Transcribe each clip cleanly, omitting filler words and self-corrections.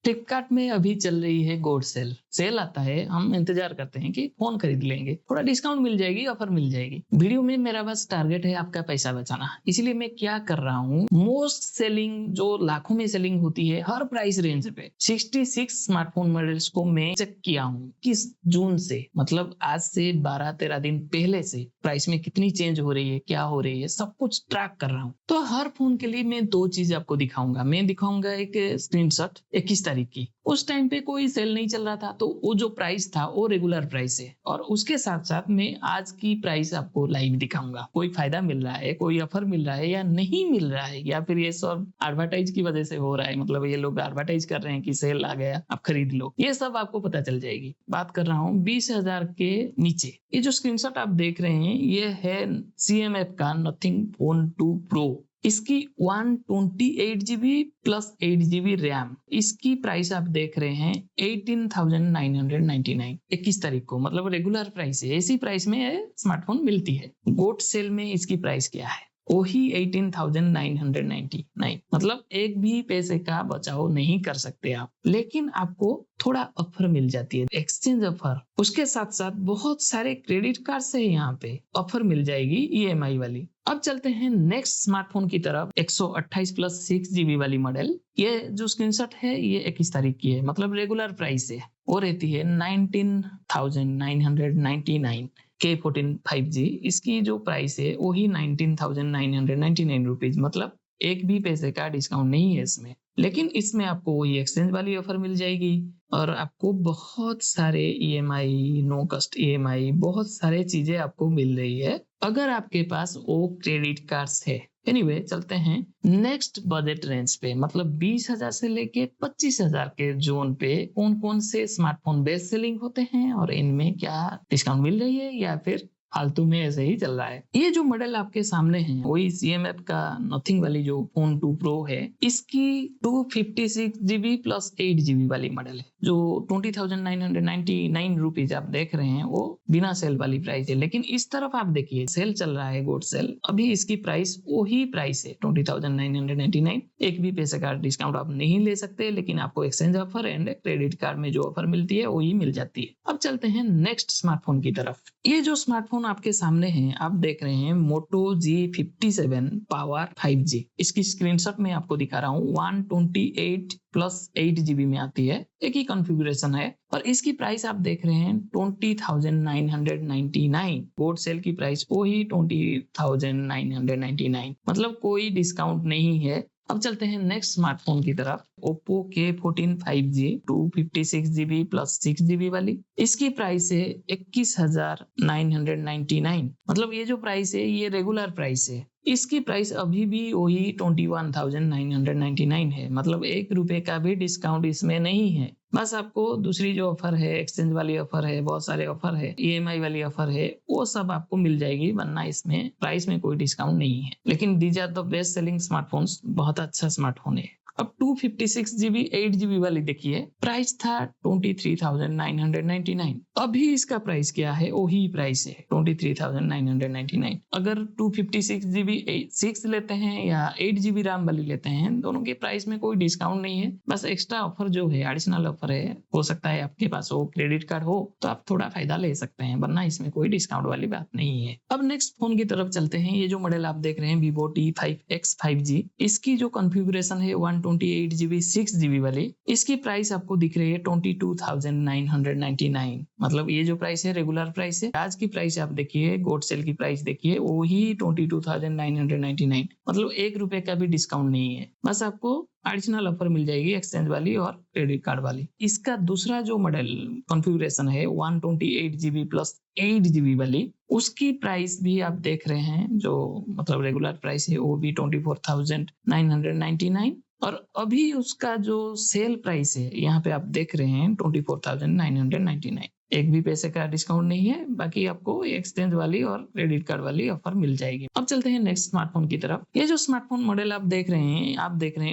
फ्लिपकार्ट में अभी चल रही है गोल्ड सेल। सेल आता है, हम इंतजार करते हैं कि फोन खरीद लेंगे, थोड़ा डिस्काउंट मिल जाएगी, ऑफर मिल जाएगी। वीडियो में मेरा बस टारगेट है आपका पैसा बचाना, इसलिए मैं क्या कर रहा हूँ, मोस्ट सेलिंग जो लाखों में सेलिंग होती है हर प्राइस रेंज पे 66 स्मार्टफोन मॉडल्स को मैं चेक किया हूँ। किस जून से, मतलब आज से 12-13 दिन पहले से प्राइस में कितनी चेंज हो रही है, क्या हो रही है, सब कुछ ट्रैक कर रहा हूँ। तो हर फोन के लिए मैं दो चीज आपको दिखाऊंगा। मैं दिखाऊंगा एक स्क्रीनशॉट 21 तारीख की, उस टाइम पे कोई सेल नहीं चल रहा था, तो वो जो प्राइस था वो रेगुलर प्राइस है, और उसके साथ साथ मैं आज की प्राइस आपको लाइव दिखाऊंगा। कोई फायदा मिल रहा है, कोई ऑफर मिल रहा है या नहीं मिल रहा है, या फिर ये सब एडवर्टाइज की वजह से हो रहा है, मतलब ये लोग एडवर्टाइज कर रहे हैं कि सेल आ गया आप खरीद लो, ये सब आपको पता चल जाएगी। बात कर रहा हूँ 20,000 के नीचे। ये जो स्क्रीनशॉट आप देख रहे हैं ये है CMF का नथिंग फोन 2 प्रो। इसकी 128GB प्लस 8GB रैम, इसकी प्राइस आप देख रहे हैं 18,999 21 तारीख को, मतलब रेगुलर प्राइस है। इसी प्राइस में स्मार्टफोन मिलती है। गोट सेल में इसकी प्राइस क्या है, वही 18,999, मतलब एक भी पैसे का बचाव नहीं कर सकते आप, लेकिन आपको थोड़ा ऑफर मिल जाती है, एक्सचेंज ऑफर। उसके साथ साथ बहुत सारे क्रेडिट कार्ड से यहाँ पे ऑफर मिल जाएगी EMI वाली। अब चलते हैं नेक्स्ट स्मार्टफोन की तरफ, 128 प्लस 6GB वाली मॉडल। ये जो स्क्रीनशॉट है ये 21 तारीख की है, मतलब रेगुलर प्राइस है, वो रहती है 19,999। K14 5G, इसकी जो प्राइस है वही 19,999 रुपीज, मतलब एक भी पैसे का डिस्काउंट नहीं है इसमें। लेकिन इसमें आपको वही एक्सचेंज वाली ऑफर मिल जाएगी, और आपको बहुत सारे EMI, नो कॉस्ट EMI, बहुत सारे चीजें आपको मिल रही है अगर आपके पास वो क्रेडिट कार्ड्स है। एनीवे, चलते हैं नेक्स्ट बजट रेंज पे, मतलब 20,000 से लेके 25,000 के जोन पे कौन कौन से स्मार्टफोन बेस्ट सेलिंग होते हैं और इनमें क्या डिस्काउंट मिल रही है या फिर फालतू में ऐसे ही चल रहा है। ये जो मॉडल आपके सामने है वही CMF का नथिंग वाली जो फोन 2 प्रो है, इसकी 256GB प्लस 8GB वाली मॉडल है। जो 20,999 रुपीज आप देख रहे हैं वो बिना सेल वाली प्राइस है। लेकिन इस तरफ आप देखिए सेल चल रहा है, गोल्ड सेल, अभी इसकी प्राइस वही प्राइस है 20,999। एक भी पैसे का डिस्काउंट आप नहीं ले सकते, लेकिन आपको exchange offer and credit card में जो ऑफर मिलती है वही मिल जाती है। अब चलते हैं नेक्स्ट स्मार्टफोन की तरफ। ये जो स्मार्टफोन आपके सामने है, आप देख रहे हैं Moto G57 Power 5G। इसकी स्क्रीनशॉट में आपको दिखा रहा हूँ, 128 प्लस 8GB में आती है, एक ही कॉन्फ़िगरेशन है, और इसकी प्राइस आप देख रहे हैं 20,999। गोल्ड सेल की प्राइस वही 20,999, मतलब कोई डिस्काउंट नहीं है। अब चलते हैं नेक्स्ट स्मार्टफोन की तरफ, Oppo K14 5G 256GB plus 6GB वाली। इसकी प्राइस है 21,999, मतलब ये जो प्राइस है ये रेगुलर प्राइस है। इसकी प्राइस अभी भी वही 21,999 है, मतलब 1 रुपए का भी डिस्काउंट इसमें नहीं है। बस आपको दूसरी जो ऑफर है, एक्सचेंज वाली ऑफर है, बहुत सारे ऑफर है, EMI वाली ऑफर है, वो सब आपको मिल जाएगी, वरना इसमें प्राइस में कोई डिस्काउंट नहीं है। लेकिन these are the best selling smartphones, बहुत अच्छा स्मार्टफोन है। अब 256GB 8GB वाली देखिए, प्राइस था 23,999, अभी इसका प्राइस क्या है, वही प्राइस है 23,999। अगर 256GB 6 लेते हैं या 8GB रैम वाली लेते हैं, दोनों के प्राइस में कोई डिस्काउंट नहीं है। बस एक्स्ट्रा ऑफर जो है, एडिशनल ऑफर है, हो सकता है आपके पास वो क्रेडिट कार्ड हो तो आप थोड़ा फायदा ले सकते हैं, वरना इसमें कोई डिस्काउंट वाली बात नहीं है। अब नेक्स्ट फोन की तरफ चलते हैं। ये जो मॉडल आप देख रहे हैं Vivo T5X 5G, इसकी जो कॉन्फ़िगरेशन है 128GB 6GB वाली, इसकी प्राइस आपको दिख रही है 22,999, मतलब ये जो प्राइस है रेगुलर प्राइस है। आज की प्राइस आप देखिए, गोल्ड सेल की प्राइस देखिए, वही 22,999, मतलब 1 रुपए का भी डिस्काउंट नहीं है। बस आपको एडिशनल ऑफर मिल जाएगी एक्सचेंज वाली और क्रेडिट कार्ड वाली। इसका दूसरा जो मॉडल कॉन्फ़िगरेशन है 128GB प्लस 8GB वाली, उसकी प्राइस भी आप देख रहे हैं, जो मतलब रेगुलर प्राइस है वो भी 24,999, और अभी उसका जो सेल प्राइस है यहाँ पे आप देख रहे हैं 24,999। एक भी पैसे का डिस्काउंट नहीं है, बाकी आपको एक्सचेंज वाली और क्रेडिट कार्ड वाली ऑफर मिल जाएगी। अब चलते हैं नेक्स्ट स्मार्टफोन की तरफ। ये जो स्मार्टफोन मॉडल आप देख रहे हैं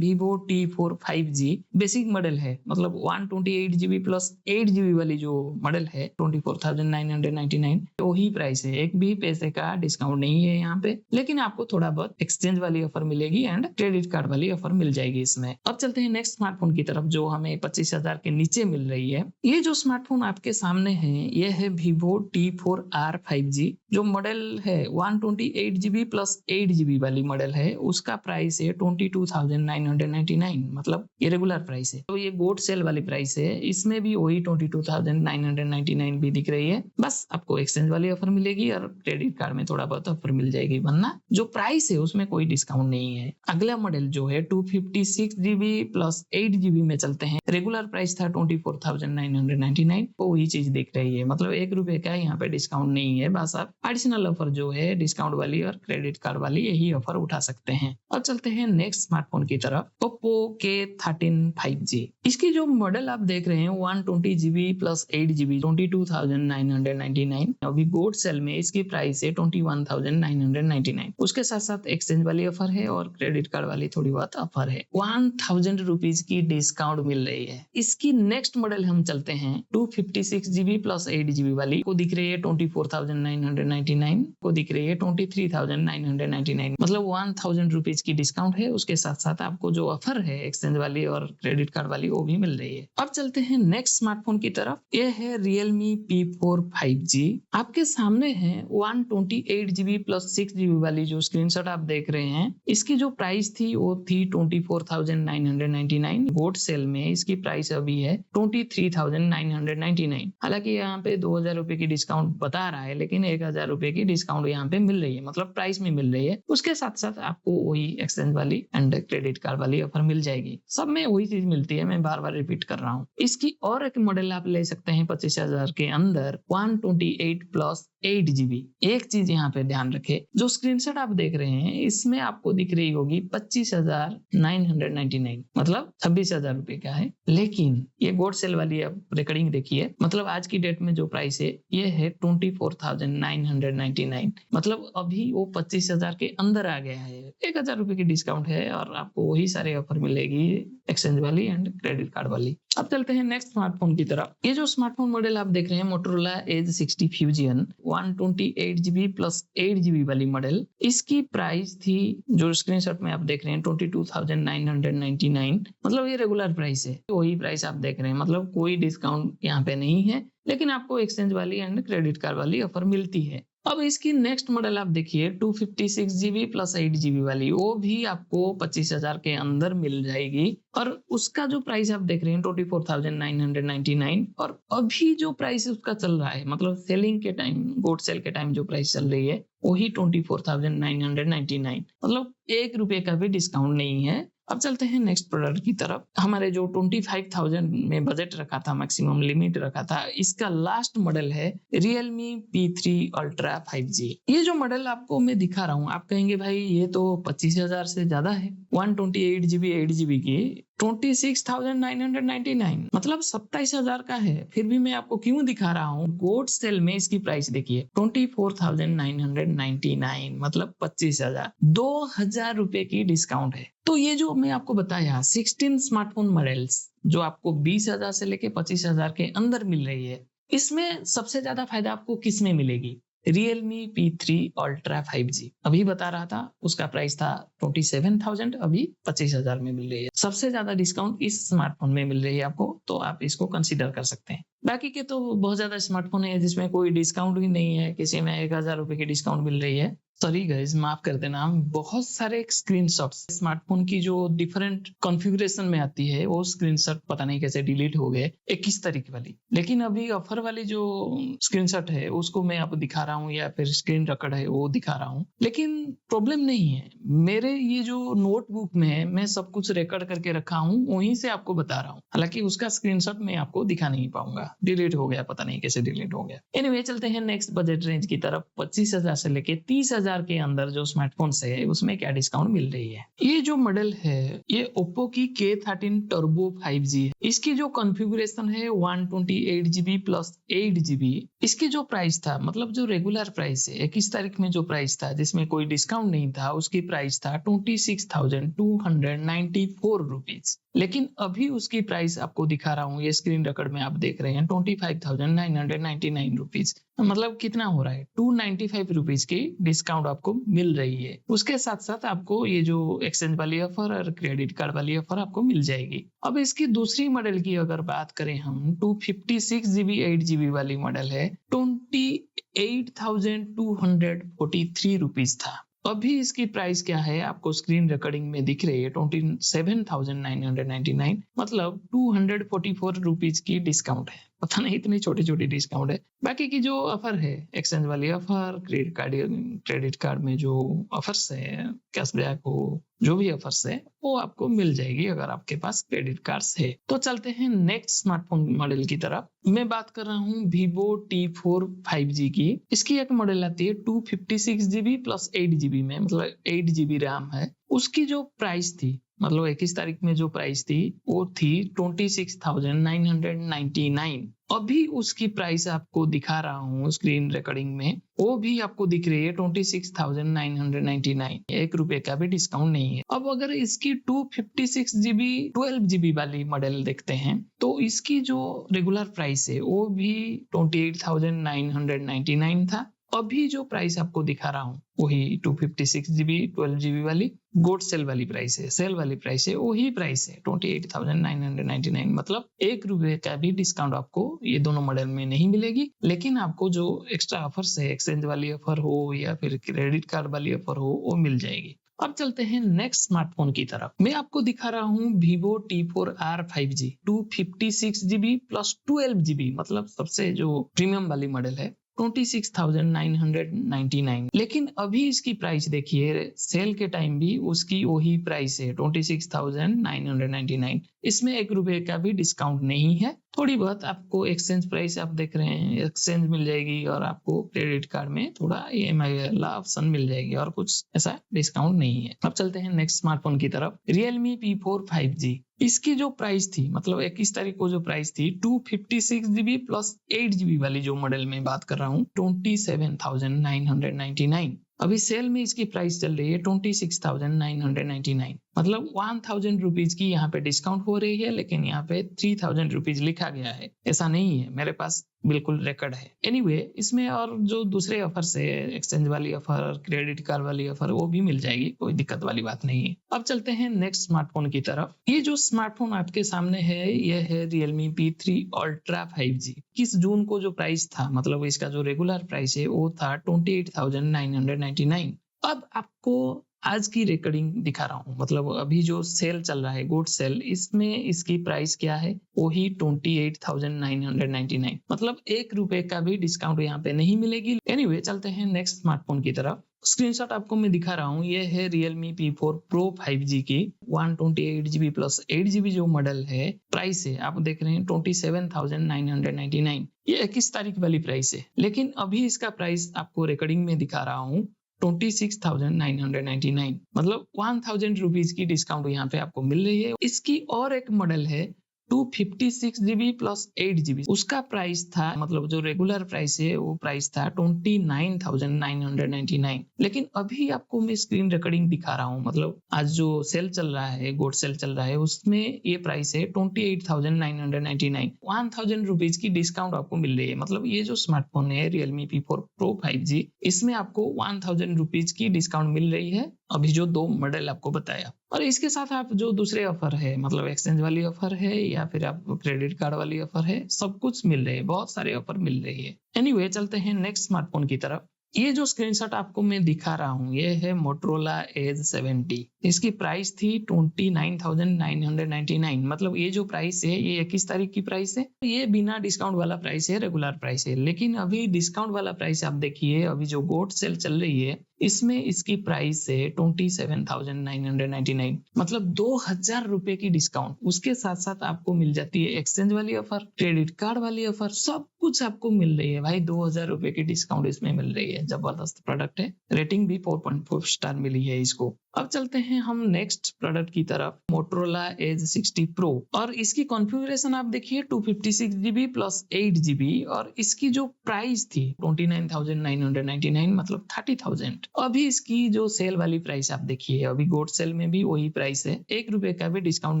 Vivo T4 5G basic model है, मतलब 128GB प्लस 8GB वाली जो मॉडल है 24,999 वही प्राइस है, एक भी पैसे का डिस्काउंट नहीं है यहाँ पे, लेकिन आपको थोड़ा बहुत एक्सचेंज वाली ऑफर मिलेगी एंड क्रेडिट कार्ड वाली ऑफर मिल जाएगी इसमें। अब चलते हैं नेक्स्ट स्मार्टफोन की तरफ जो हमें 25,000 के नीचे मिल रही है। ये जो स्मार्टफोन आपके सामने है ये है Vivo T4R 5G जो मॉडल है 128GB प्लस 8GB वाली मॉडल है, उसका प्राइस है 22,999, मतलब ये रेगुलर प्राइस है। तो ये गोल्ड सेल वाली प्राइस है, इसमें भी वही 22,999 भी दिख रही है, बस आपको एक्सचेंज वाली ऑफर मिलेगी और क्रेडिट कार्ड में थोड़ा बहुत ऑफर मिल जाएगी, वरना जो प्राइस है उसमें कोई डिस्काउंट नहीं है। अगला मॉडल जो है 256GB प्लस 8GB में चलते हैं, रेगुलर प्राइस था 24,999, वही चीज दिख रही है, मतलब ₹1 का यहाँ पे डिस्काउंट नहीं है, बस आप एडिशनल ऑफर जो है डिस्काउंट वाली और क्रेडिट कार्ड वाली यही ऑफर उठा सकते हैं। अब चलते हैं नेक्स्ट स्मार्टफोन की तरफ, Oppo K13 5G। इसकी जो मॉडल आप देख रहे हैं 120GB प्लस 8GB 22,999, अभी गोल्ड सेल में इसकी प्राइस है 21,999। उसके साथ साथ एक्सचेंज वाली ऑफर है और क्रेडिट कार्ड वाली थोड़ी बहुत ऑफर है, 1000 रुपीज की डिस्काउंट मिल रही है। इसकी नेक्स्ट मॉडल हम चलते हैं 256GB प्लस 8GB वाली, को दिख रही है 24,999, को दिख रही है 23,999, मतलब 1000 रुपीज की डिस्काउंट है। उसके साथ साथ आपको जो ऑफर है एक्सचेंज वाली और क्रेडिट कार्ड वाली वो भी मिल रही है। अब चलते हैं नेक्स्ट स्मार्टफोन की तरफ, ये है Realme P4 5G। आपके सामने है 128GB प्लस 6GB वाली जो स्क्रीनशॉट आप देख रहे हैं, इसकी जो प्राइस थी वो थी 24,999, गोल्ड सेल में इसकी प्राइस अभी है 23,999। हालांकि यहाँ पे 2,000 रुपए की डिस्काउंट बता रहा है, लेकिन 1,000 रुपए की डिस्काउंट यहाँ पे मिल रही है, मतलब प्राइस में मिल रही है। उसके साथ साथ आपको वही एक्सचेंज वाली एंड क्रेडिट कार्ड वाली ऑफर मिल जाएगी, सब में वही चीज मिलती है, मैं बार बार रिपीट कर रहा हूँ। इसकी और एक मॉडल आप ले सकते हैं 25,000 के अंदर 128 प्लस 8GB। एक चीज यहाँ पे ध्यान रखे, जो स्क्रीनशॉट आप देख रहे हैं इसमें आपको दिख रही होगी 25,999, मतलब 26,000 रुपए का है, लेकिन ये गोल्ड सेल वाली आप रिकॉर्डिंग देखिए, मतलब आज की डेट में जो प्राइस है ये है 24,999, मतलब अभी वो 25,000 के अंदर आ गया है, 1,000 रुपए की डिस्काउंट है और आपको वही सारे ऑफर मिलेगी एक्सचेंज वाली एंड क्रेडिट कार्ड वाली। अब चलते हैं नेक्स्ट स्मार्टफोन की तरफ। ये जो स्मार्टफोन मॉडल आप देख रहे हैं Motorola Edge 60 Fusion 128GB plus 8GB वाली मॉडल, इसकी प्राइस थी जो स्क्रीनशॉट में आप देख रहे हैं 22,999, मतलब ये रेगुलर प्राइस है, वही प्राइस आप देख रहे हैं, मतलब कोई डिस्काउंट यहाँ पे नहीं है, लेकिन आपको एक्सचेंज वाली एंड क्रेडिट कार्ड वाली ऑफर मिलती है। अब इसकी नेक्स्ट मॉडल आप देखिए 256GB प्लस 8GB वाली, वो भी आपको 25,000 के अंदर मिल जाएगी और उसका जो प्राइस आप देख रहे हैं 24,999, और अभी जो प्राइस उसका चल रहा है, मतलब सेलिंग के टाइम, गोल्ड सेल के टाइम जो प्राइस चल रही है वही 24,999, मतलब ₹1 का भी डिस्काउंट नहीं है। अब चलते हैं नेक्स्ट प्रोडक्ट की तरफ। हमारे जो 25,000 में बजट रखा था, मैक्सिमम लिमिट रखा था, इसका लास्ट मॉडल है Realme P3 Ultra 5G। ये जो मॉडल आपको मैं दिखा रहा हूँ, आप कहेंगे भाई ये तो 25,000 से ज्यादा है, 128GB 8GB की 26,999, मतलब 27,000 का है, फिर भी मैं आपको क्यों दिखा रहा हूँ, गोल्ड सेल में इसकी प्राइस देखिए 24,999, मतलब 25,000, 2,000 रुपए की डिस्काउंट है। तो ये जो मैं आपको बताया 16 स्मार्टफोन मॉडल्स जो आपको 20,000 से लेके 25,000 के अंदर मिल रही है, इसमें सबसे ज्यादा फायदा आपको किस में मिलेगी? Realme P3 Ultra 5G अभी बता रहा था उसका प्राइस था 27,000, अभी 25,000 में मिल रही है। सबसे ज्यादा डिस्काउंट इस स्मार्टफोन में मिल रही है आपको, तो आप इसको कंसीडर कर सकते हैं। बाकी के तो बहुत ज्यादा स्मार्टफोन है जिसमें कोई डिस्काउंट ही नहीं है, किसी में 1,000 रुपए की डिस्काउंट मिल रही है। सॉरी गाइस, माफ कर देना, बहुत सारे स्क्रीनशॉट्स स्मार्टफोन की जो डिफरेंट कॉन्फ़िगरेशन में आती है वो स्क्रीनशॉट पता नहीं कैसे डिलीट हो गए 21 तारीख वाली, लेकिन अभी ऑफर वाली जो स्क्रीनशॉट है उसको मैं आपको दिखा रहा हूँ या फिर स्क्रीन रिकॉर्ड है वो दिखा रहा हूँ, लेकिन प्रॉब्लम नहीं है। मेरे ये जो नोटबुक में मैं सब कुछ रिकॉर्ड करके रखा हूँ, वहीं से आपको बता रहा हूँ। हालांकि उसका स्क्रीनशॉट मैं आपको दिखा नहीं पाऊंगा, डिलीट हो गया, पता नहीं कैसे डिलीट हो गया। एनीवे चलते हैं नेक्स्ट बजट रेंज की तरफ। 25,000 से लेके 30,000 के अंदर जो स्मार्टफोन है उसमें क्या डिस्काउंट मिल रही है। ये जो मॉडल है ये ओप्पो की K13 टर्बो 5G है। इसकी जो कॉन्फ़िगरेशन है 128GB प्लस 8GB। इसकी जो प्राइस था, मतलब जो रेगुलर प्राइस है 21 तारीख में जो प्राइस था जिसमें कोई डिस्काउंट नहीं था, उसकी प्राइस था 26,294 रुपीज। लेकिन अभी उसकी प्राइस आपको दिखा रहा हूँ, ये स्क्रीन रिकॉर्ड में आप देख रहे हैं 25,999 रुपीज। मतलब कितना हो रहा है, 295 रुपीज की डिस्काउंट आपको मिल रही है। उसके साथ साथ आपको ये जो एक्सचेंज वाली ऑफर और क्रेडिट कार्ड वाली ऑफर आपको मिल जाएगी। अब इसकी दूसरी मॉडल की अगर बात करें हम, 256GB 8GB वाली मॉडल है, 28,243 रुपीज था। अभी इसकी प्राइस क्या है आपको स्क्रीन रिकॉर्डिंग में दिख रही है 27,999, मतलब 244 रुपीज की डिस्काउंट है। पता नहीं इतनी छोटी छोटी डिस्काउंट है। बाकी की जो ऑफर है, एक्सचेंज वाली ऑफर, क्रेडिट कार्ड में जो ऑफर्स है, कैशबैक हो, जो भी ऑफर्स है वो आपको मिल जाएगी अगर आपके पास क्रेडिट कार्ड्स है। तो चलते हैं नेक्स्ट स्मार्टफोन मॉडल की तरफ। मैं बात कर रहा हूँ Vivo T4 5G की। इसकी एक मॉडल आती है 256GB प्लस 8GB में, मतलब 8GB रैम है। उसकी जो प्राइस थी, मतलब 21 तारीख में जो प्राइस थी वो थी 26,999। अभी उसकी प्राइस आपको दिखा रहा हूँ स्क्रीन रिकॉर्डिंग में, वो भी आपको दिख रही है 26,999। 1 रुपए का भी डिस्काउंट नहीं है। अब अगर इसकी 256GB 12GB वाली मॉडल देखते हैं तो इसकी जो रेगुलर प्राइस है वो भी 28,999 था। अभी जो प्राइस आपको दिखा रहा हूँ वही 256GB 12GB वाली गोल्ड सेल वाली प्राइस है, सेल वाली प्राइस है, वही प्राइस है 28,999। मतलब 1 रुपए का भी डिस्काउंट आपको ये दोनों मॉडल में नहीं मिलेगी। लेकिन आपको जो एक्स्ट्रा ऑफर है, एक्सचेंज वाली ऑफर हो या फिर क्रेडिट कार्ड वाली ऑफर हो, वो मिल जाएगी। अब चलते हैं नेक्स्ट स्मार्टफोन की तरफ। मैं आपको दिखा रहा हूँ Vivo T4R 5G 256GB plus 12GB, मतलब सबसे जो प्रीमियम वाली मॉडल है 26,999। लेकिन अभी इसकी प्राइस देखिए, सेल के टाइम भी उसकी वही प्राइस है 26,999। इसमें 1 रुपए का भी डिस्काउंट नहीं है। थोड़ी बहुत आपको एक्सचेंज प्राइस आप देख रहे हैं, एक्सचेंज मिल जाएगी और आपको क्रेडिट कार्ड में थोड़ा EMI वाला ऑप्शन मिल जाएगी, और कुछ ऐसा डिस्काउंट नहीं है। अब चलते हैं नेक्स्ट स्मार्टफोन की तरफ, Realme P4 5G। इसकी जो प्राइस थी, मतलब 21 तारीख को जो प्राइस थी 256GB प्लस 8GB वाली जो मॉडल में बात कर रहा हूँ 27,999। अभी सेल में इसकी प्राइस चल रही है 26,999, मतलब 1,000 रुपीज की यहाँ पे डिस्काउंट हो रही है। लेकिन यहाँ पे 3,000 रुपीज लिखा गया है, ऐसा नहीं है, मेरे पास बिल्कुल रिकॉर्ड है। एनीवे इसमें और जो दूसरे ऑफर से, एक्सचेंज वाली ऑफर, क्रेडिट कार्ड वाली ऑफर, वो भी मिल जाएगी, कोई दिक्कत वाली बात नहीं है। अब चलते हैं नेक्स्ट स्मार्टफोन की तरफ। ये जो स्मार्टफोन आपके सामने है ये है Realme P3 Ultra 5G। 21 जून को जो प्राइस था, मतलब इसका जो रेगुलर प्राइस है वो था 28,999। अब आपको आज की रिकॉर्डिंग दिखा रहा हूँ, मतलब अभी जो सेल चल रहा है गोल्ड सेल, इसमें इसकी प्राइस क्या है, वही 28,999। मतलब 1 रुपए का भी डिस्काउंट यहाँ पे नहीं मिलेगी। एनीवे चलते हैं नेक्स्ट स्मार्टफोन की तरफ। स्क्रीनशॉट आपको मैं दिखा रहा हूँ, ये है Realme P4 Pro 5G की 128GB प्लस 8GB जो मॉडल है। प्राइस है आप देख रहे हैं 27,999। ये 21 तारीख वाली प्राइस है। लेकिन अभी इसका प्राइस आपको रिकॉर्डिंग में दिखा रहा हूँ 26,999, मतलब 1,000 रुपीज की डिस्काउंट यहाँ पे आपको मिल रही है। इसकी और एक मॉडल है 256GB प्लस 8GB। उसका प्राइस था, मतलब जो रेगुलर प्राइस है वो प्राइस था 29,999। लेकिन अभी आपको मैं स्क्रीन रिकॉर्डिंग दिखा रहा हूँ, मतलब आज जो सेल चल रहा है, गोल्ड सेल चल रहा है, उसमें ये प्राइस है 28,999। 1,000 रुपीज की डिस्काउंट आपको मिल रही है। मतलब ये जो स्मार्टफोन है Realme P4 Pro 5G, इसमें आपको 1,000 रुपीज की डिस्काउंट मिल रही है, अभी जो 2 मॉडल आपको बताया। और इसके साथ आप जो दूसरे ऑफर है, मतलब एक्सचेंज वाली ऑफर है या फिर आपको क्रेडिट कार्ड वाली ऑफर है, सब कुछ मिल रही है, बहुत सारे ऑफर मिल रही है। एनीवे चलते हैं नेक्स्ट स्मार्टफोन की तरफ। ये जो स्क्रीनशॉट आपको मैं दिखा रहा हूँ ये है मोटरोला एज 70। इसकी प्राइस थी 29,999। मतलब ये जो प्राइस है ये 21 तारीख की प्राइस है। ये बिना डिस्काउंट वाला प्राइस है, रेगुलर प्राइस है। लेकिन अभी डिस्काउंट वाला प्राइस आप देखिए, अभी जो गोट सेल चल रही है इसमें इसकी प्राइस है 27,999। मतलब 2,000 रुपए की डिस्काउंट। उसके साथ साथ आपको मिल जाती है एक्सचेंज वाली ऑफर, क्रेडिट कार्ड वाली ऑफर, सब कुछ आपको मिल रही है भाई। 2,000 रुपए की डिस्काउंट इसमें मिल रही है। जबरदस्त प्रोडक्ट है। रेटिंग भी 4.4 स्टार मिली है इसको। अब चलते हैं हम नेक्स्ट प्रोडक्ट की तरफ, मोटरोला एज 60 प्रो। और इसकी कॉन्फ़िगरेशन आप देखिए 256GB प्लस 8GB। और इसकी जो प्राइस थी 29,999, मतलब 30,000। अभी इसकी जो सेल वाली प्राइस आप देखिए, अभी गोट सेल में भी वही प्राइस है। 1 रुपए का भी डिस्काउंट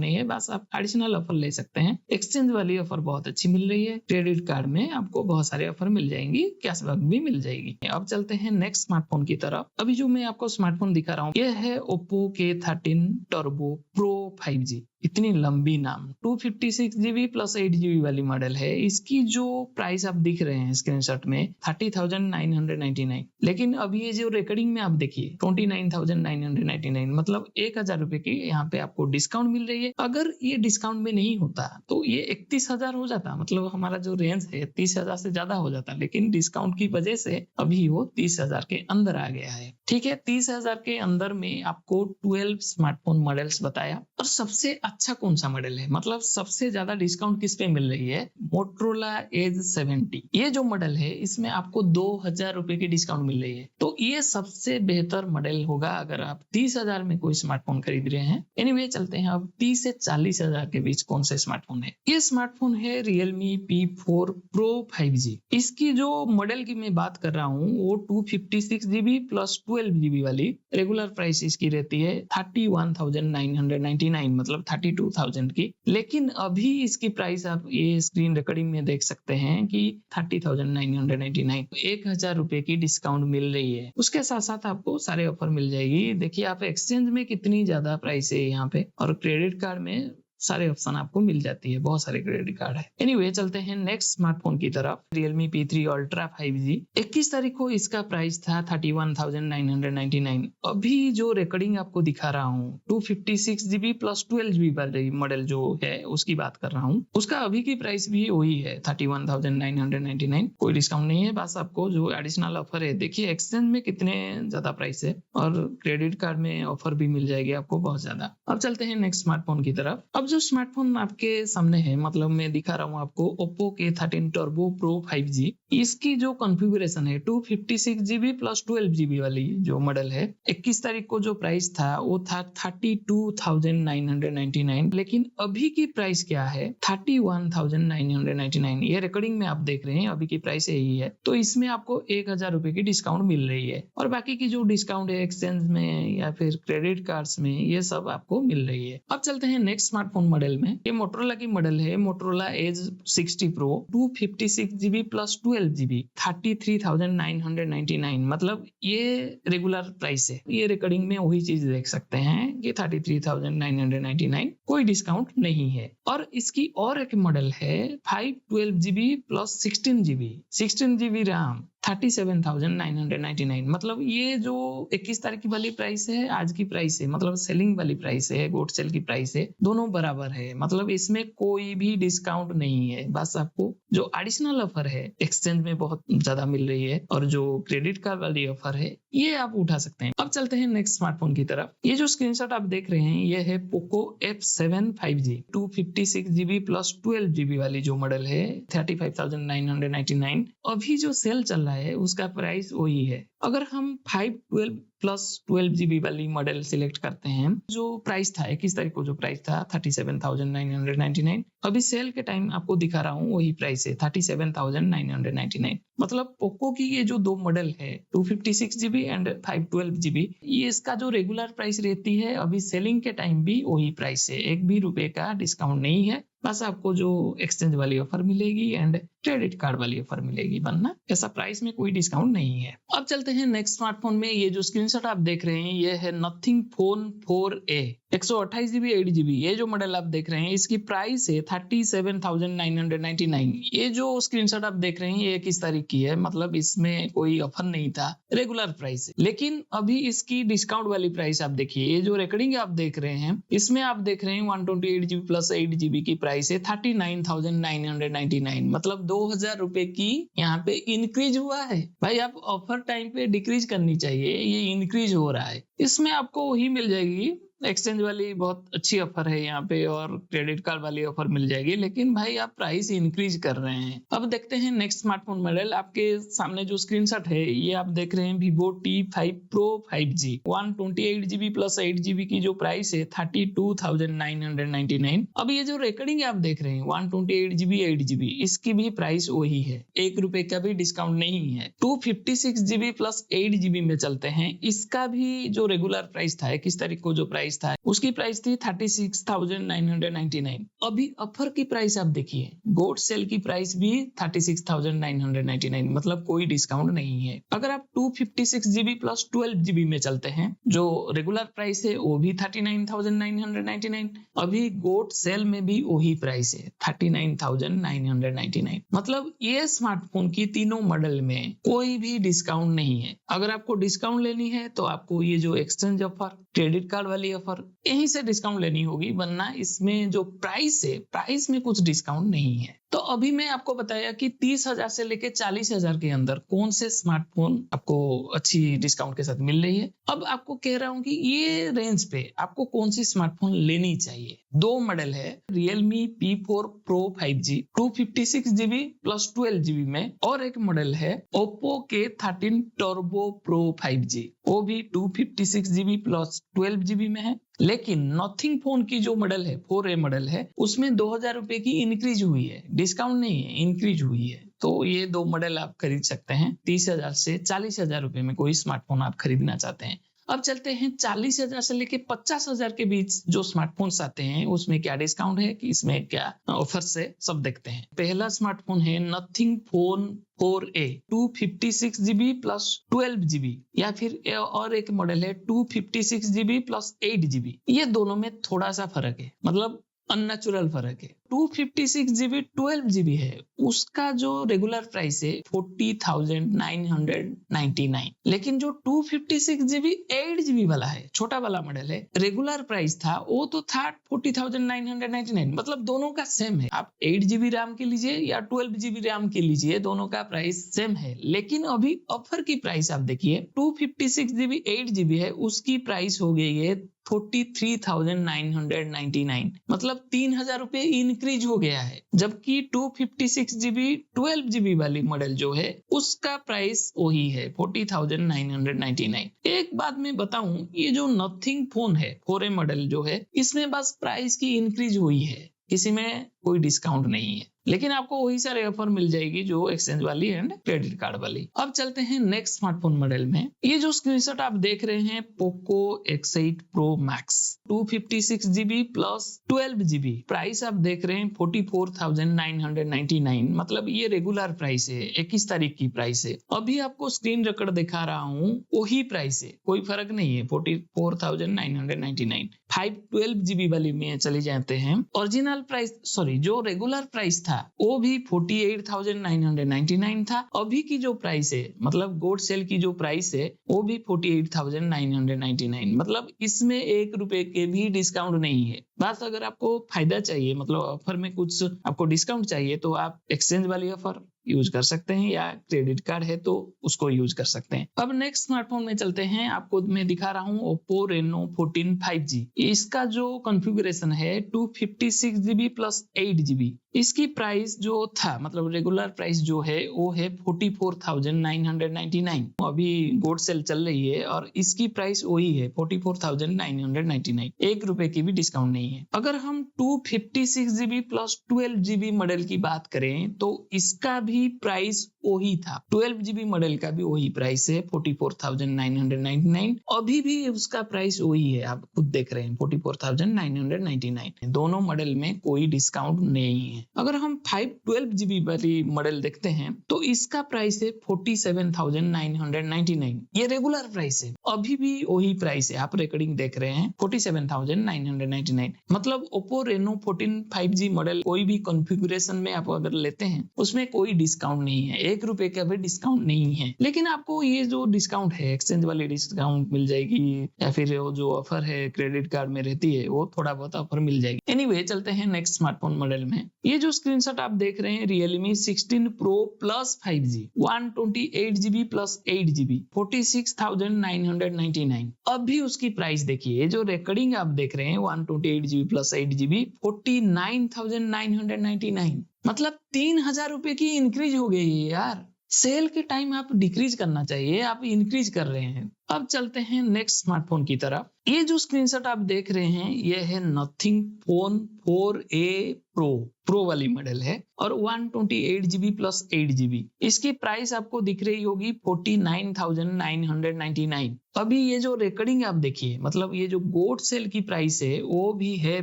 नहीं है, बस आप एडिशनल ऑफर ले सकते हैं। एक्सचेंज वाली ऑफर बहुत अच्छी मिल रही है। क्रेडिट कार्ड में आपको बहुत सारे ऑफर मिल जाएंगी, कैशबैक भी मिल जाएगी। अब चलते हैं नेक्स्ट स्मार्टफोन की तरफ। अभी जो मैं आपको स्मार्टफोन दिखा रहा हूँ ये है Oppo K13 turbo pro 5G। इतनी लंबी नाम। 256GB प्लस 8GB वाली मॉडल है। इसकी जो प्राइस आप दिख रहे हैं स्क्रीनशॉट में 30,999। लेकिन अभी ये जो रिकॉर्डिंग में आप देखिए 29,999, मतलब 1,000 रुपए की यहाँ पे आपको डिस्काउंट मिल रही है। अगर ये डिस्काउंट में नहीं होता तो ये 31,000 हो जाता, मतलब हमारा जो रेंज है 30,000 से ज्यादा हो जाता। लेकिन डिस्काउंट की वजह से अभी वो 30,000 के अंदर आ गया है। ठीक है, 30,000 के अंदर में आपको 12 स्मार्टफोन मॉडल्स बताया। और सबसे अच्छा कौन सा मॉडल है, मतलब सबसे ज्यादा डिस्काउंट किस पे मिल रही है? Motorola Edge 70। ये जो मॉडल है इसमें आपको 2,000 रुपए की डिस्काउंट मिल रही है। तो ये सबसे बेहतर मॉडल होगा अगर आप 30,000 में कोई स्मार्टफोन खरीद रहे हैं। एनीवे चलते हैं अब 30 से 40,000 के बीच कौन सा स्मार्टफोन है। ये स्मार्टफोन है Realme P4 Pro 5G। इसकी जो मॉडल की मैं बात कर रहा हूँ वो 256GB प्लस 12GB वाली। रेगुलर प्राइस इसकी रहती है 31,999, मतलब 32,000 की। लेकिन अभी इसकी प्राइस आप ये स्क्रीन रिकॉर्डिंग में देख सकते हैं कि 30,999, 1,000 रुपए की डिस्काउंट मिल रही है। उसके साथ साथ आपको सारे ऑफर मिल जाएगी। देखिए आप एक्सचेंज में कितनी ज्यादा प्राइस है यहाँ पे, और क्रेडिट कार्ड में सारे ऑप्शन आपको मिल जाती है। बहुत सारे क्रेडिट कार्ड है। एनीवे चलते हैं नेक्स्ट स्मार्टफोन की तरफ, Realme P3 Ultra 5G। 21 तारीख को इसका प्राइस था 31,999। अभी जो रिकॉर्डिंग आपको दिखा रहा हूँ 256GB प्लस 12GB वाली मॉडल जो है उसकी बात कर रहा हूँ। उसका अभी की प्राइस भी वही है 31,999। कोई डिस्काउंट नहीं है, बस आपको जो एडिशनल ऑफर है, देखिए एक्सचेंज में कितने ज्यादा प्राइस है और क्रेडिट कार्ड में ऑफर भी मिल जाएगी आपको बहुत ज्यादा। अब चलते हैं नेक्स्ट स्मार्टफोन की तरफ। अब जो स्मार्टफोन आपके सामने है, मतलब मैं दिखा रहा हूँ आपको Oppo K13 Turbo Pro 5G। इसकी जो कॉन्फ़िगरेशन है 256GB प्लस 12GB वाली जो मॉडल है, 21 तारीख को जो प्राइस था वो था 32,999। लेकिन अभी की प्राइस क्या है? 31,999। ये रिकॉर्डिंग में आप देख रहे हैं अभी की प्राइस यही है। तो इसमें आपको 1,000 रुपए की डिस्काउंट मिल रही है। और बाकी की जो डिस्काउंट है एक्सचेंज में या फिर क्रेडिट कार्ड्स में, ये सब आपको मिल रही है। अब चलते हैं नेक्स्ट स्मार्टफोन मॉडल में। ये मोटरोला की मॉडल है, Motorola as 60 pro 256GB plus 12GB, 33,999। मतलब ये रेगुलर प्राइस है। ये रिकॉर्डिंग में वही चीज देख सकते हैं कि 33,999, कोई डिस्काउंट नहीं है। और इसकी और एक मॉडल है 512GB प्लस 16GB रैम, 37,999। मतलब ये जो 21 तारीख की वाली प्राइस है, आज की प्राइस है, मतलब सेलिंग वाली प्राइस है, गोट सेल की प्राइस है, दोनों बराबर है। मतलब इसमें कोई भी डिस्काउंट नहीं है। बस आपको जो एडिशनल ऑफर है एक्सचेंज में बहुत ज्यादा मिल रही है, और जो क्रेडिट कार्ड वाली ऑफर है ये आप उठा सकते हैं। अब चलते हैं नेक्स्ट स्मार्टफोन की तरफ। ये जो स्क्रीनशॉट आप देख रहे हैं ये है Poco F7 5G। 256GB plus 12GB वाली जो मॉडल है 35,999। अभी जो सेल चल रहा है उसका प्राइस वही है। अगर हम 512 प्लस 12GB वाली मॉडल सिलेक्ट करते हैं, जो प्राइस था 21 तारीख को जो प्राइस था 37,999, अभी सेल के टाइम आपको दिखा रहा हूँ वही प्राइस है 37,999। मतलब पोको की ये जो दो मॉडल है 256GB एंड 512GB, ये इसका जो रेगुलर प्राइस रहती है अभी सेलिंग के टाइम भी वही प्राइस है। 1 भी रुपए का डिस्काउंट नहीं है। बस आपको जो एक्सचेंज वाली ऑफर मिलेगी एंड क्रेडिट कार्ड वाली ऑफर मिलेगी, वरना ऐसा प्राइस में कोई डिस्काउंट नहीं है। अब चलते हैं नेक्स्ट स्मार्टफोन में। ये जो स्क्रीनशॉट आप देख रहे हैं ये है nothing phone 4a 128GB 8GB। ये जो मॉडल आप देख रहे हैं इसकी प्राइस है 37,999। ये जो स्क्रीनशॉट आप देख रहे हैं ये 21 तारीख की है, मतलब इसमें कोई ऑफर नहीं था, रेगुलर प्राइस है। लेकिन अभी इसकी डिस्काउंट वाली प्राइस आप देखिए, ये जो रिकॉर्डिंग आप देख रहे हैं इसमें आप देख रहे हैं 128GB प्लस 8GB की प्राइस है 39,999, मतलब 2,000 रुपए की यहाँ पे इंक्रीज हुआ है। भाई आप ऑफर टाइम पे डिक्रीज करनी चाहिए, ये इंक्रीज हो रहा है। इसमें आपको वही मिल जाएगी, एक्सचेंज वाली बहुत अच्छी ऑफर है यहाँ पे, और क्रेडिट कार्ड वाली ऑफर मिल जाएगी, लेकिन भाई आप प्राइस इंक्रीज कर रहे हैं। अब देखते हैं नेक्स्ट स्मार्टफोन मॉडल। आपके सामने जो स्क्रीनशॉट है ये आप देख रहे हैं Vivo T5 Pro 5G 128GB plus 8GB की जो प्राइस है 32,999। अब ये जो रिकॉर्डिंग आप देख रहे हैं 128GB 8GB, इसकी भी प्राइस वही है, 1 रुपए का भी डिस्काउंट नहीं है। 256GB प्लस 8GB में चलते हैं, इसका भी जो रेगुलर प्राइस था 21 तारीख को जो प्राइस था उसकी प्राइस थी 36,999। अभी ऑफर की प्राइस आप देखिए, गोल्ड सेल की प्राइस भी 36,999, मतलब कोई डिस्काउंट नहीं है। अगर आप 256GB प्लस 12GB में चलते हैं, जो रेगुलर प्राइस है वो भी 39,999, अभी गोल्ड सेल में भी वही प्राइस है 39,999। मतलब ये स्मार्टफोन की तीनों मॉडल में कोई भी डिस्काउंट नहीं है। अगर आपको डिस्काउंट लेनी है तो आपको ये जो एक्सचेंज ऑफर, क्रेडिट कार्ड वाली ऑफर, यहीं से डिस्काउंट लेनी होगी, वरना इसमें जो प्राइस है प्राइस में कुछ डिस्काउंट नहीं है। तो अभी मैं आपको बताया कि 30,000 से लेके 40,000 के अंदर कौन से स्मार्टफोन आपको अच्छी डिस्काउंट के साथ मिल रही है। अब आपको कह रहा हूं कि ये रेंज पे आपको कौन सी स्मार्टफोन लेनी चाहिए। दो मॉडल है, Realme P4 Pro 5G 256GB plus 12GB में, और एक मॉडल है Oppo K13 Turbo Pro 5G, वो भी 256GB प्लस 12GB में है। लेकिन नथिंग फोन की जो मॉडल है 4A मॉडल है, उसमें 2,000 रुपए की इंक्रीज हुई है, डिस्काउंट नहीं है, इंक्रीज हुई है। तो ये दो मॉडल आप खरीद सकते हैं 30,000 से 40,000 रुपए में कोई स्मार्टफोन आप खरीदना चाहते हैं। अब चलते हैं 40,000 से लेके 50,000 के बीच जो स्मार्टफोन्स आते हैं उसमें क्या डिस्काउंट है, कि इसमें क्या ऑफर्स है, सब देखते हैं। पहला स्मार्टफोन है nothing phone 4A 256GB plus 12GB, या फिर और एक मॉडल है 256GB प्लस 8GB। ये दोनों में थोड़ा सा फर्क है, मतलब अननेचुरल फर्क है। 256GB 12GB है, उसका जो रेगुलर प्राइस है 40,999, लेकिन जो 256GB 8GB वाला है, छोटा वाला मॉडल है, रेगुलर प्राइस था वो तो था 40,999, मतलब दोनों का सेम है। आप 8GB रैम के लीजिए या 12GB रैम के लीजिए, दोनों का प्राइस सेम है। लेकिन अभी ऑफर की प्राइस आप देखिए, 256GB 8GB है, उसकी प्राइस हो गई है 43,999, मतलब 3,000 रुपए इंक्रीज हो गया है। जबकि 256GB 12GB वाली मॉडल जो है उसका प्राइस वही है 40,999। एक बात मैं बताऊं, ये जो नथिंग फोन है 4A मॉडल जो है, इसमें बस प्राइस की इंक्रीज हुई है, किसी में कोई डिस्काउंट नहीं है। लेकिन आपको वही सारे ऑफर मिल जाएगी जो एक्सचेंज वाली एंड क्रेडिट कार्ड वाली। अब चलते हैं नेक्स्ट स्मार्टफोन मॉडल में। ये जो स्क्रीनशॉट आप देख रहे हैं Poco X8 Pro Max 256GB plus 12GB, price आप देख रहे हैं 44,999, मतलब ये रेगुलर प्राइस है, 21 तारीख की प्राइस है। अभी आपको स्क्रीन रिकॉर्ड दिखा रहा हूँ, वही प्राइस है, कोई फर्क नहीं है, 44,999। 512GB वाली में चले जाते हैं, ओरिजिनल प्राइस, सॉरी, जो रेगुलर प्राइस था वो भी 48,999 था। अभी की जो प्राइस है, मतलब गोल्ड सेल की जो प्राइस है वो भी 48,999, मतलब इसमें 1 रुपए के भी डिस्काउंट नहीं है। बस अगर आपको फायदा चाहिए, मतलब ऑफर में कुछ आपको डिस्काउंट चाहिए, तो आप एक्सचेंज वाली ऑफर यूज कर सकते हैं, या क्रेडिट कार्ड है तो उसको यूज कर सकते हैं। अब नेक्स्ट स्मार्टफोन में चलते हैं। आपको मैं दिखा रहा हूं Oppo Reno 14 5G। इसका जो कॉन्फ़िगरेशन है 256GB प्लस 8GB, इसकी प्राइस जो था, मतलब रेगुलर प्राइस जो है वो है 44,999। अभी गोल्ड सेल चल रही है और इसकी प्राइस वही है 44,999, 1 रुपए की भी डिस्काउंट नहीं है। अगर हम 256GB प्लस 12GB मॉडल की बात करें तो इसका भी प्राइस वही था, 12GB मॉडल का भी वही प्राइस है 44,999। अभी भी उसका प्राइस वही है, आप खुद देख रहे हैं 44,999। दोनों मॉडल में कोई डिस्काउंट नहीं है। अगर हम 512GB वाली मॉडल देखते हैं तो इसका प्राइस है 47,999, ये रेगुलर प्राइस है, अभी भी वही प्राइस है, आप रिकॉर्डिंग देख रहे हैं 47,999। मतलब Oppo Reno 14 5G मॉडल कोई भी कॉन्फ़िगरेशन में आप अगर लेते हैं उसमें कोई डिस्काउंट नहीं है, 1 रुपए का भी डिस्काउंट नहीं है। लेकिन आपको ये जो डिस्काउंट है, एक्सचेंज वाली डिस्काउंट मिल जाएगी, या फिर वो जो ऑफर है क्रेडिट कार्ड में रहती है, वो थोड़ा बहुत ऑफर मिल जाएगी। एनीवे, चलते हैं नेक्स्ट स्मार्टफोन मॉडल में। ये जो स्क्रीनशॉट आप देख रहे हैं Realme 16 Pro Plus 5G 128GB plus 8GB 46,999। अभी उसकी प्राइस देखिए, जो रिकॉर्डिंग आप देख रहे हैं 128GB प्लस 8GB 49,999, मतलब 3,000 रुपए की इंक्रीज हो गई है यार। सेल के टाइम आप डिक्रीज करना चाहिए, आप इंक्रीज कर रहे हैं। अब चलते हैं नेक्स्ट स्मार्टफोन की तरफ। ये जो स्क्रीनशॉट आप देख रहे हैं, ये है नथिंग फोन 4a प्रो वाली मॉडल है और 128GB प्लस 8GB। इसकी प्राइस आपको दिख रही होगी 49,999। अभी ये जो रिकॉर्डिंग आप देखिए, मतलब ये जो गोट सेल की प्राइस है वो भी है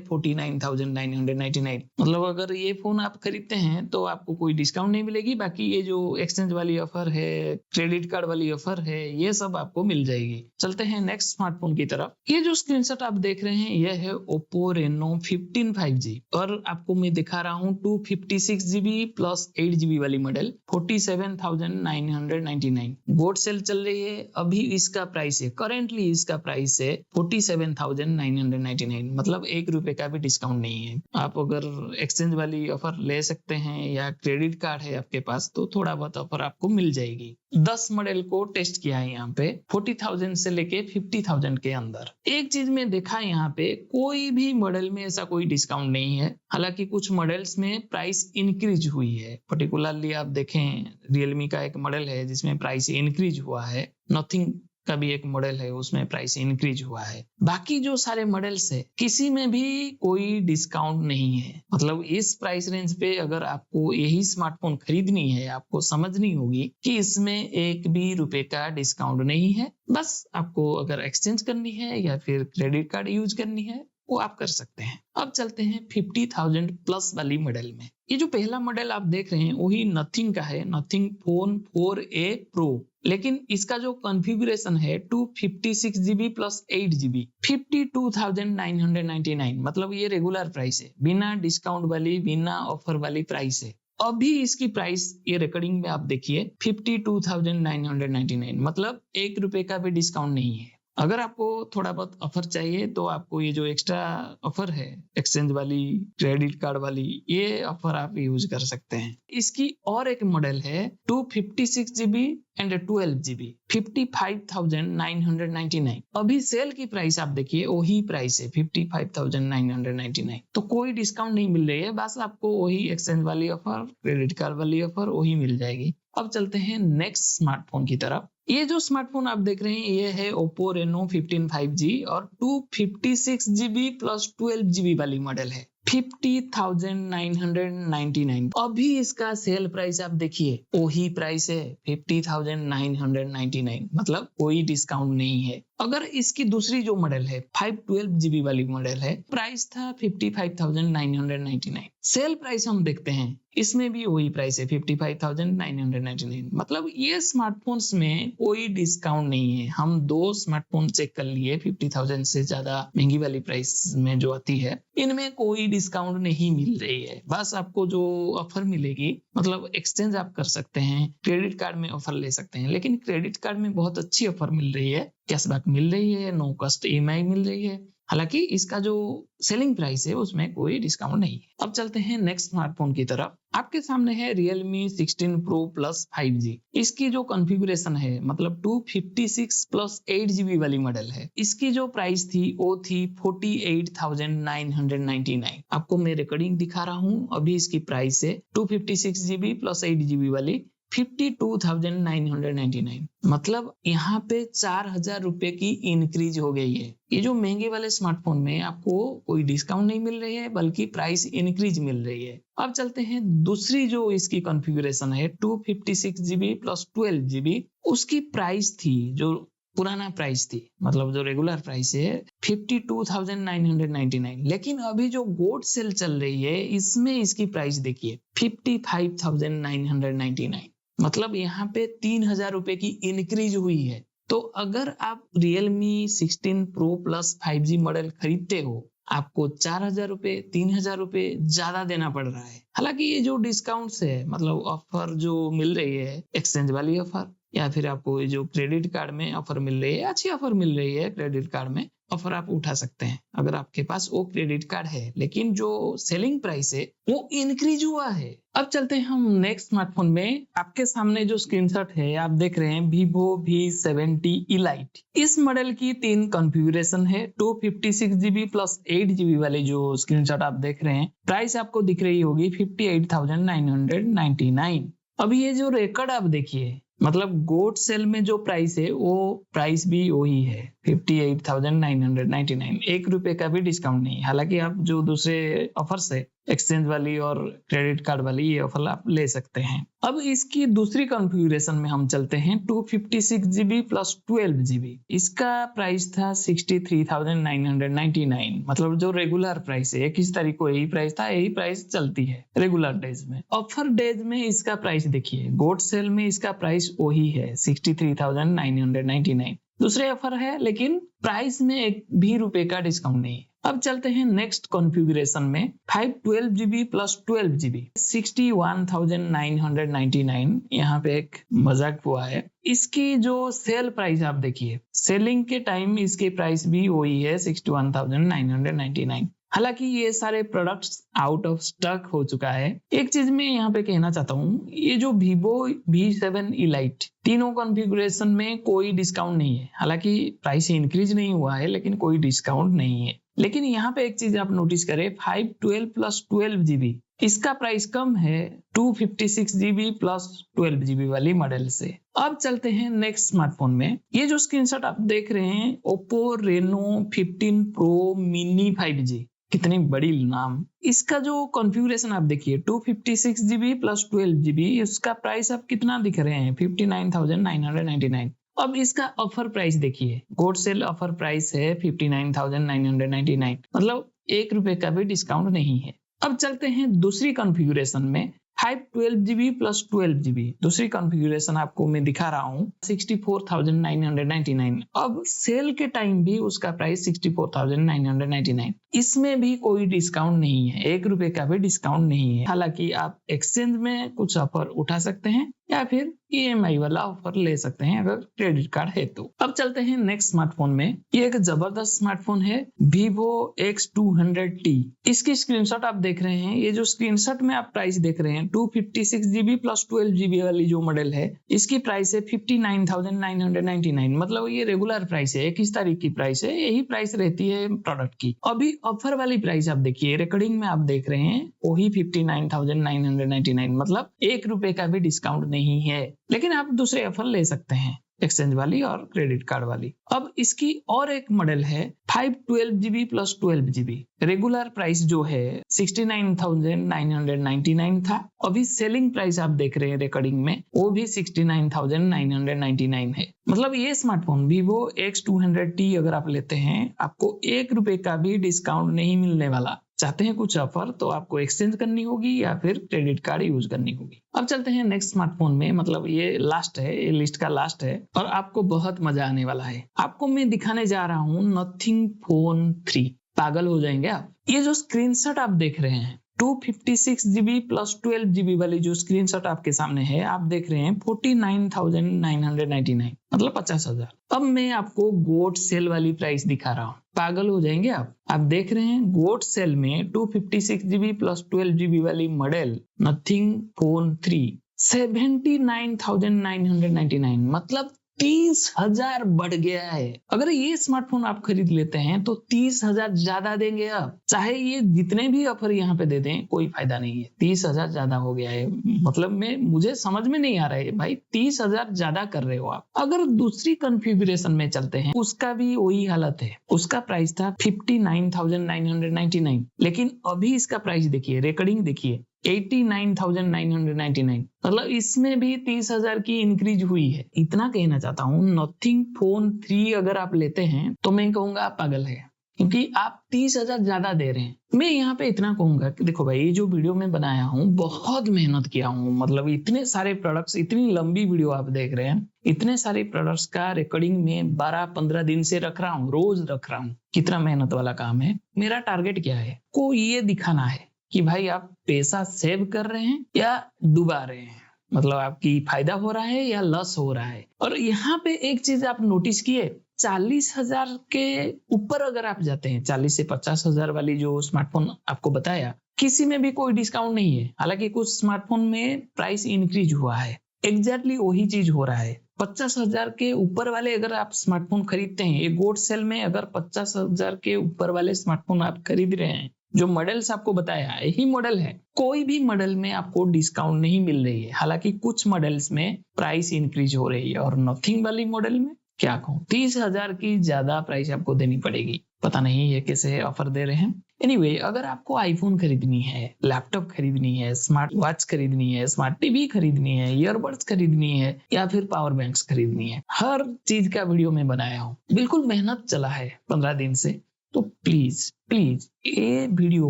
49,999। मतलब अगर ये फोन आप खरीदते हैं तो आपको कोई डिस्काउंट नहीं मिलेगी। बाकी ये जो एक्सचेंज वाली ऑफर है, क्रेडिट कार्ड वाली ऑफर है, ये सब आपको मिल जाएगी। चलते हैं नेक्स्ट स्मार्टफोन की तरफ। ये जो स्क्रीनशॉट आप देख रहे हैं, ये है Oppo Reno 15 5G और आपको मैं दिखा रहा हूँ 256GB प्लस 8GB वाली मॉडल 47,999। गोट सेल चल रही है, अभी इसका प्राइस है, करेंटली इसका प्राइस है 47,999। मतलब 1 रुपए का भी डिस्काउंट नहीं है। आप अगर एक्सचेंज वाली ऑफर ले सकते हैं या क्रेडिट कार्ड है आपके पास, तो थोड़ा बहुत ऑफर आपको मिल जाएगी। 10 मॉडल को टेस्ट किया है यहाँ पे 40,000 से लेके 50,000 के अंदर। एक चीज में देखा यहाँ पे, कोई भी मॉडल में ऐसा कोई डिस्काउंट नहीं है। हालांकि कुछ मॉडल्स में प्राइस इंक्रीज हुई है। पर्टिकुलरली आप देखें, रियलमी का एक मॉडल है जिसमें प्राइस इंक्रीज हुआ है, नथिंग का भी एक मॉडल है उसमें प्राइस इंक्रीज हुआ है। बाकी जो सारे मॉडल्स है, किसी में भी कोई डिस्काउंट नहीं है। मतलब इस प्राइस रेंज पे अगर आपको यही स्मार्टफोन खरीदनी है, आपको समझनी होगी कि इसमें 1 भी रुपए का डिस्काउंट नहीं है। बस आपको अगर एक्सचेंज करनी है या फिर क्रेडिट कार्ड यूज करनी है, वो आप कर सकते हैं। अब चलते हैं 50,000 प्लस वाली मॉडल में। ये जो पहला मॉडल आप देख रहे हैं वही नथिंग का है, नथिंग फोन 4a प्रो। लेकिन इसका जो कॉन्फ़िगरेशन है 256GB प्लस 8GB 52,999। मतलब ये रेगुलर प्राइस है, बिना डिस्काउंट वाली, बिना ऑफर वाली प्राइस है। अभी इसकी प्राइस ये रिकॉर्डिंग में आप देखिए 52,999। मतलब 1 रुपए का भी डिस्काउंट नहीं है। अगर आपको थोड़ा बहुत ऑफर चाहिए तो आपको ये जो एक्स्ट्रा ऑफर है, एक्सचेंज वाली, क्रेडिट कार्ड वाली, ये ऑफर आप यूज कर सकते हैं। इसकी और एक मॉडल है 256GB एंड 12GB 55,999। अभी सेल की प्राइस आप देखिए, वही प्राइस है 55,999। तो कोई डिस्काउंट नहीं मिल रही है, बस आपको वही एक्सचेंज वाली ऑफर, क्रेडिट कार्ड वाली ऑफर वही मिल जाएगी। अब चलते हैं नेक्स्ट स्मार्टफोन की तरफ। ये जो स्मार्टफोन आप देख रहे हैं, ये है Oppo Reno 15 5G और 256GB प्लस 12GB वाली मॉडल है 50,999। अभी इसका सेल प्राइस आप देखिए, वही प्राइस है 50,999। मतलब कोई डिस्काउंट नहीं है। अगर इसकी दूसरी जो मॉडल है 512GB वाली मॉडल है, प्राइस था 55,999। सेल प्राइस हम देखते हैं, इसमें भी वही प्राइस है 55,999। मतलब ये स्मार्टफोन्स में कोई डिस्काउंट नहीं है। हम 2 स्मार्टफोन चेक कर लिए 50,000 से ज्यादा महंगी वाली प्राइस में जो आती है, इनमें कोई डिस्काउंट नहीं मिल रही है। बस आपको जो ऑफर मिलेगी, मतलब एक्सचेंज आप कर सकते हैं, क्रेडिट कार्ड में ऑफर ले सकते हैं। लेकिन क्रेडिट कार्ड में बहुत अच्छी ऑफर मिल रही है, कैशबैक मिल रही है, नो कॉस्ट EMI मिल रही है। हालांकि इसका जो सेलिंग प्राइस है उसमें कोई डिस्काउंट नहीं है। अब चलते हैं नेक्स्ट स्मार्टफोन की तरफ। आपके सामने है Realme 16 Pro Plus 5G। इसकी जो कॉन्फ़िगरेशन है, मतलब 256 प्लस 8GB वाली मॉडल है। इसकी जो प्राइस थी वो थी 48,999। आपको मैं रिकॉर्डिंग दिखा रहा हूँ, अभी इसकी प्राइस है 256GB प्लस 8GB वाली 52,999। मतलब यहाँ पे 4,000 रुपए की इंक्रीज हो गई है। ये जो महंगे वाले स्मार्टफोन में आपको कोई डिस्काउंट नहीं मिल रही है, बल्कि प्राइस इंक्रीज मिल रही है। अब चलते हैं दूसरी जो इसकी कॉन्फ़िगरेशन है 256GB प्लस 12GB। उसकी प्राइस थी, जो पुराना प्राइस थी, मतलब जो रेगुलर प्राइस है 52,999। लेकिन अभी जो गोट सेल चल रही है, इसमें इसकी प्राइस देखिए 55,999। मतलब यहाँ पे 3,000 रुपए की इंक्रीज हुई है। तो अगर आप Realme 16 Pro Plus 5G model खरीदते हो, आपको 4,000 रुपए 3,000 रुपए ज्यादा देना पड़ रहा है। हालांकि ये जो डिस्काउंट्स है, मतलब ऑफर जो मिल रही है, एक्सचेंज वाली ऑफर या फिर आपको ये जो क्रेडिट कार्ड में ऑफर मिल रही है, अच्छी ऑफर मिल रही है क्रेडिट कार्ड में, ऑफर आप उठा सकते हैं अगर आपके पास वो क्रेडिट कार्ड है। लेकिन जो सेलिंग प्राइस है वो इंक्रीज हुआ है। अब चलते हैं हम नेक्स्ट स्मार्टफोन में। आपके सामने जो स्क्रीनशॉट है आप देख रहे हैं Vivo V70 Elite। इस मॉडल की 3 कॉन्फ़िगरेशन है। 256GB प्लस 8GB वाले जो स्क्रीनशॉट आप देख रहे हैं, प्राइस आपको दिख रही होगी 58,999। अभी ये जो रिकॉर्ड आप देखिए, मतलब गोट सेल में जो प्राइस है वो प्राइस भी वही है 58,999। 1 रुपए का भी डिस्काउंट नहीं। हालांकि आप जो दूसरे ऑफर से एक्सचेंज वाली और क्रेडिट कार्ड वाली ये ऑफर आप ले सकते हैं। अब इसकी दूसरी कॉन्फ़िगरेशन में हम चलते हैं। 256GB plus 12GB। इसका प्राइस था 63,999। मतलब जो रेगुलर प्राइस है, 21 तारीख को यही प्राइस था, यही प्राइस चलती है रेगुलर डेज में। ऑफर डेज में इसका प्राइस देखिए, गोट सेल में इसका प्राइस वही है 63,999। दूसरे ऑफर है लेकिन प्राइस में 1 भी रुपए का डिस्काउंट नहीं है। अब चलते हैं नेक्स्ट कॉन्फ़िगरेशन में। 512GB plus 12GB 61,999। यहाँ पे एक मजाक हुआ है। इसकी जो सेल प्राइस आप देखिए, सेलिंग के टाइम इसके प्राइस भी वही है 61,999। हालांकि ये सारे प्रोडक्ट्स आउट ऑफ स्टॉक हो चुका है। एक चीज मैं यहाँ पे कहना चाहता हूँ, ये जो Vivo V7 Elite तीनों कॉन्फ़िगरेशन में कोई डिस्काउंट नहीं है। हालांकि प्राइस इंक्रीज नहीं हुआ है लेकिन कोई डिस्काउंट नहीं है। लेकिन यहाँ पे एक चीज आप नोटिस करें, 512 प्लस 12GB इसका प्राइस कम है 256GB प्लस 12GB वाली मॉडल से। अब चलते हैं नेक्स्ट स्मार्टफोन में। ये जो स्क्रीनशॉट आप देख रहे हैं, Oppo Reno 15 Pro Mini 5G, कितनी बड़ी नाम। इसका जो कॉन्फ़िगरेशन आप देखिए, 256GB प्लस 12GB, इसका प्राइस आप कितना दिख रहे हैं 59,999। अब इसका ऑफर प्राइस देखिए, गोट सेल ऑफर प्राइस है 59,999। मतलब 1 रुपए का भी डिस्काउंट नहीं है। अब चलते हैं दूसरी कॉन्फ़िगरेशन में। 512GB प्लस 12GB दूसरी कॉन्फ़िगरेशन आपको मैं दिखा रहा हूँ 64,999। अब सेल के टाइम भी उसका प्राइस 64,999। इसमें भी कोई डिस्काउंट नहीं है, 1 रुपए का भी डिस्काउंट नहीं है। हालांकि आप एक्सचेंज में कुछ ऑफर उठा सकते हैं या फिर EMI वाला ऑफर ले सकते हैं अगर क्रेडिट कार्ड है तो। अब चलते हैं नेक्स्ट स्मार्टफोन में। ये एक जबरदस्त स्मार्टफोन है Vivo X200T। इसकी स्क्रीनशॉट आप देख रहे हैं। ये जो स्क्रीनशॉट में आप प्राइस देख रहे हैं, 256GB प्लस 12GB वाली जो मॉडल है, इसकी प्राइस है 59,999। मतलब ये रेगुलर प्राइस है, 21 तारीख की प्राइस है, यही प्राइस रहती है प्रोडक्ट की। अभी ऑफर वाली प्राइस आप देखिए, रिकॉर्डिंग में आप देख रहे हैं वही 59,999। मतलब 1 रुपए का भी डिस्काउंट नहीं है। लेकिन आप दूसरे ऑफर ले सकते हैं, एक्सचेंज वाली और क्रेडिट कार्ड वाली। अब इसकी और एक मॉडल है 512GB plus 12GB। Regular price जो है 69,999 था। अभी सेलिंग प्राइस आप देख रहे हैं रिकॉर्डिंग में, वो भी 69,999 है। मतलब ये स्मार्टफोन Vivo X200T अगर आप लेते हैं, आपको 1 रुपए का भी डिस्काउंट नहीं मिलने वाला। चाहते हैं कुछ ऑफर तो आपको एक्सचेंज करनी होगी या फिर क्रेडिट कार्ड यूज करनी होगी। अब चलते हैं नेक्स्ट स्मार्टफोन में। मतलब ये लास्ट है, ये लिस्ट का लास्ट है और आपको बहुत मजा आने वाला है। आपको मैं दिखाने जा रहा हूँ Nothing Phone 3। पागल हो जाएंगे आप। ये जो स्क्रीनशॉट आप देख रहे हैं, 256GB प्लस 12GB वाली जो स्क्रीनशॉट आपके सामने है, आप देख रहे हैं 49,999। मतलब 50,000। अब मैं आपको गोट सेल वाली प्राइस दिखा रहा हूँ। पागल हो जाएंगे आप। आप देख रहे हैं गोट सेल में 256GB प्लस 12GB वाली मॉडल Nothing Phone 3 79,999। मतलब 30,000 बढ़ गया है। अगर ये स्मार्टफोन आप खरीद लेते हैं तो 30,000 ज्यादा देंगे आप। चाहे ये जितने भी ऑफर यहाँ पे दे दें, कोई फायदा नहीं है। 30,000 ज्यादा हो गया है। मतलब मुझे समझ में नहीं आ रहा है भाई, 30,000 ज्यादा कर रहे हो आप। अगर दूसरी कॉन्फ़िगरेशन में चलते हैं, उसका भी वही हालत है। उसका प्राइस था 59,999। लेकिन अभी इसका प्राइस देखिए, रिकॉर्डिंग देखिए 89,999। मतलब इसमें भी 30,000 की इंक्रीज हुई है। इतना कहना चाहता हूँ, Nothing Phone 3 अगर आप लेते हैं तो मैं कहूंगा आप पागल है। क्योंकि आप 30,000 ज्यादा दे रहे हैं। मैं यहाँ पे इतना कहूंगा कि देखो भाई, ये जो वीडियो मैं बनाया हूँ बहुत मेहनत किया हूँ, मतलब इतने सारे प्रोडक्ट्स, इतनी लंबी वीडियो आप देख रहे हैं, इतने सारे प्रोडक्ट्स का रिकॉर्डिंग में 12-15 दिन से रख रहा हूँ, रोज रख रहा हूँ। कितना मेहनत वाला काम है। मेरा टारगेट क्या है, को ये दिखाना है कि भाई आप पैसा सेव कर रहे हैं या डुबा रहे हैं, मतलब आपकी फायदा हो रहा है या लॉस हो रहा है। और यहाँ पे एक चीज आप नोटिस किए, 40,000 के ऊपर अगर आप जाते हैं, 40 से 50,000 वाली जो स्मार्टफोन आपको बताया, किसी में भी कोई डिस्काउंट नहीं है। हालांकि कुछ स्मार्टफोन में प्राइस इंक्रीज हुआ है, एग्जैक्टली वही चीज हो रहा है। 50,000 के ऊपर वाले अगर आप स्मार्टफोन खरीदते हैं, एक गोल्ड सेल में अगर 50,000 के ऊपर वाले स्मार्टफोन आप खरीद रहे हैं, जो मॉडल्स आपको बताया यही मॉडल है, कोई भी मॉडल में आपको डिस्काउंट नहीं मिल रही है। हालांकि कुछ मॉडल्स में प्राइस इंक्रीज हो रही है, और नथिंग वाली मॉडल में क्या कहूँ, 30,000 की ज्यादा प्राइस आपको देनी पड़ेगी। पता नहीं ये कैसे ऑफर दे रहे हैं। एनीवे, अगर आपको आईफोन खरीदनी है, लैपटॉप खरीदनी है, स्मार्ट वॉच खरीदनी है, स्मार्ट टीवी खरीदनी है, ईयरबड्स खरीदनी है, या फिर पावर बैंक्स खरीदनी है, हर चीज का वीडियो में बनाया हूँ। बिल्कुल मेहनत चला है 15 दिन से। तो प्लीज प्लीज ये वीडियो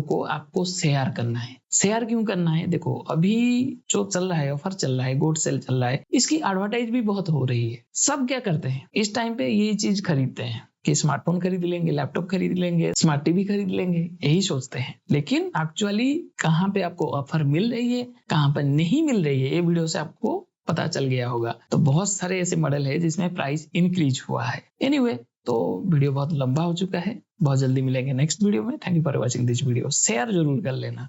को आपको शेयर करना है। शेयर क्यों करना है, देखो अभी जो चल रहा है, ऑफर चल रहा है, गोल्ड सेल चल रहा है, इसकी एडवर्टाइज भी बहुत हो रही है। सब क्या करते हैं इस टाइम पे, ये चीज खरीदते हैं कि स्मार्टफोन खरीद लेंगे, लैपटॉप खरीद लेंगे, स्मार्ट टीवी खरीद लेंगे, यही सोचते हैं। लेकिन एक्चुअली कहाँ पे आपको ऑफर मिल रही है, कहाँ पर नहीं मिल रही है, ये वीडियो से आपको पता चल गया होगा। तो बहुत सारे ऐसे मॉडल है जिसमें प्राइस इंक्रीज हुआ है। एनीवे, तो वीडियो बहुत लंबा हो चुका है, बहुत जल्दी मिलेंगे नेक्स्ट वीडियो में। Thank you for watching this video. Share जरूर कर लेना।